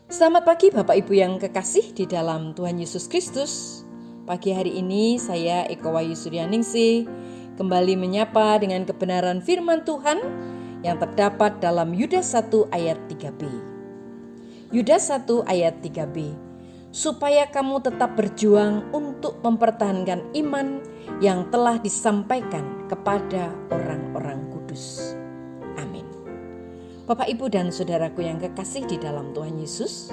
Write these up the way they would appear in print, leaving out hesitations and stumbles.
Selamat pagi Bapak Ibu yang kekasih di dalam Tuhan Yesus Kristus. Pagi hari ini saya Eko Wahyu Suryaningsih kembali menyapa dengan kebenaran firman Tuhan yang terdapat dalam Yudas 1 ayat 3b. Yudas 1 ayat 3b. Supaya kamu tetap berjuang untuk mempertahankan iman yang telah disampaikan kepada orang-orang kudus. Amin. Bapak, Ibu, dan saudaraku yang kekasih di dalam Tuhan Yesus,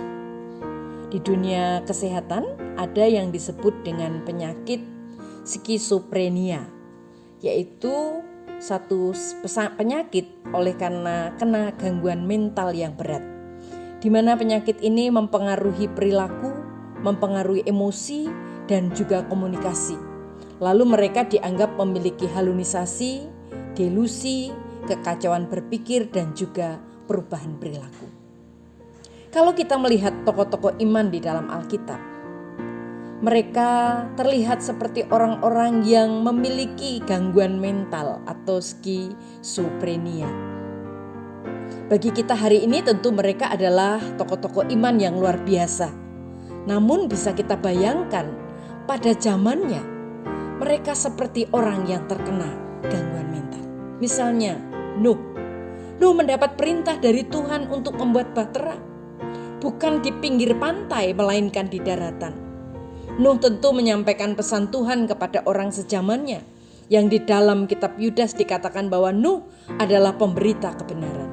di dunia kesehatan ada yang disebut dengan penyakit skizofrenia, yaitu satu penyakit oleh karena kena gangguan mental yang berat, di mana penyakit ini mempengaruhi perilaku, mempengaruhi emosi, dan juga komunikasi. Lalu mereka dianggap memiliki halusinasi, delusi, kekacauan berpikir, dan juga perubahan perilaku. Kalau kita melihat tokoh-tokoh iman di dalam Alkitab, mereka terlihat seperti orang-orang yang memiliki gangguan mental atau skizofrenia. Bagi kita hari ini tentu mereka adalah tokoh-tokoh iman yang luar biasa. Namun bisa kita bayangkan pada zamannya mereka seperti orang yang terkena gangguan mental. Misalnya Nuh mendapat perintah dari Tuhan untuk membuat bahtera, bukan di pinggir pantai melainkan di daratan. Nuh tentu menyampaikan pesan Tuhan kepada orang sejamannya, yang di dalam kitab Yudas dikatakan bahwa Nuh adalah pemberita kebenaran.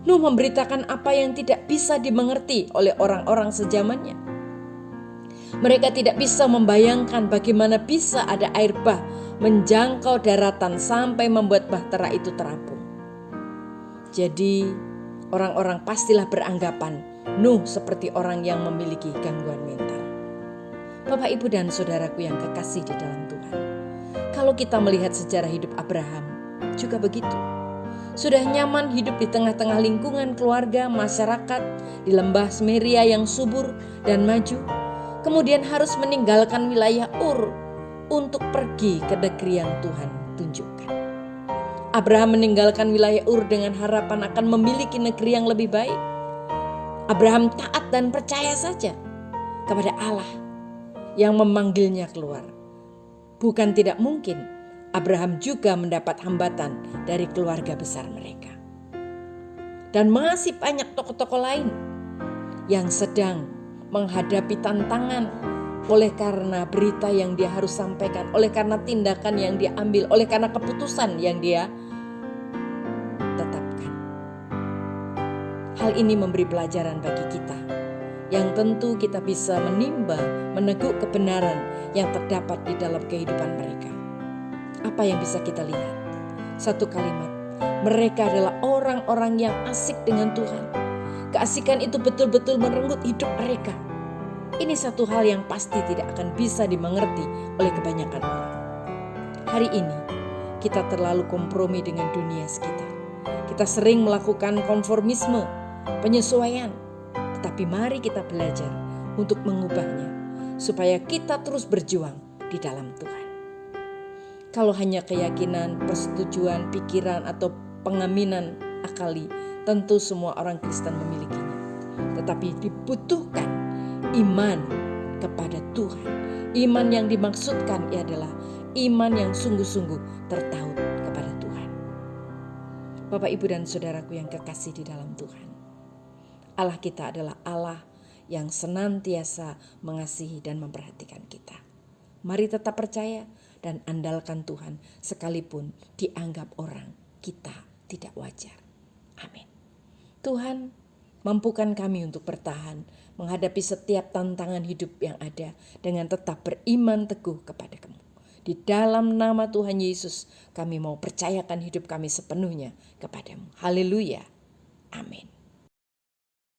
Nuh memberitakan apa yang tidak bisa dimengerti oleh orang-orang sejamannya. Mereka tidak bisa membayangkan bagaimana bisa ada air bah menjangkau daratan sampai membuat bahtera itu terapung. Jadi orang-orang pastilah beranggapan Nuh seperti orang yang memiliki gangguan mental. Bapak, Ibu, dan saudaraku yang kekasih di dalam Tuhan, kalau kita melihat sejarah hidup Abraham juga begitu. Sudah nyaman hidup di tengah-tengah lingkungan keluarga, masyarakat, di lembah Semeria yang subur dan maju, kemudian harus meninggalkan wilayah Ur untuk pergi ke negeri yang Tuhan tunjukkan. Abraham meninggalkan wilayah Ur dengan harapan akan memiliki negeri yang lebih baik. Abraham taat dan percaya saja kepada Allah yang memanggilnya keluar. Bukan tidak mungkin Abraham juga mendapat hambatan dari keluarga besar mereka. Dan masih banyak tokoh-tokoh lain yang sedang menghadapi tantangan oleh karena berita yang dia harus sampaikan, oleh karena tindakan yang dia ambil, oleh karena keputusan yang dia tetapkan. Hal ini memberi pelajaran bagi kita, yang tentu kita bisa menimba, meneguk kebenaran yang terdapat di dalam kehidupan mereka. Apa yang bisa kita lihat? Satu kalimat, mereka adalah orang-orang yang asik dengan Tuhan. Keasikan itu betul-betul merenggut hidup mereka. Ini satu hal yang pasti tidak akan bisa dimengerti oleh kebanyakan orang. Hari ini kita terlalu kompromi dengan dunia sekitar. Kita sering melakukan konformisme, penyesuaian. Tetapi mari kita belajar untuk mengubahnya supaya kita terus berjuang di dalam Tuhan. Kalau hanya keyakinan, persetujuan, pikiran, atau pengaminan akali, tentu semua orang Kristen memilikinya. Tetapi dibutuhkan iman kepada Tuhan. Iman yang dimaksudkan adalah iman yang sungguh-sungguh tertaut kepada Tuhan. Bapak, Ibu, dan saudaraku yang kekasih di dalam Tuhan, Allah kita adalah Allah yang senantiasa mengasihi dan memperhatikan kita. Mari tetap percaya dan andalkan Tuhan sekalipun dianggap orang kita tidak wajar. Amin. Tuhan, mampukan kami untuk bertahan menghadapi setiap tantangan hidup yang ada dengan tetap beriman teguh kepada-Mu. Di dalam nama Tuhan Yesus, kami mau percayakan hidup kami sepenuhnya kepada-Mu. Haleluya. Amin.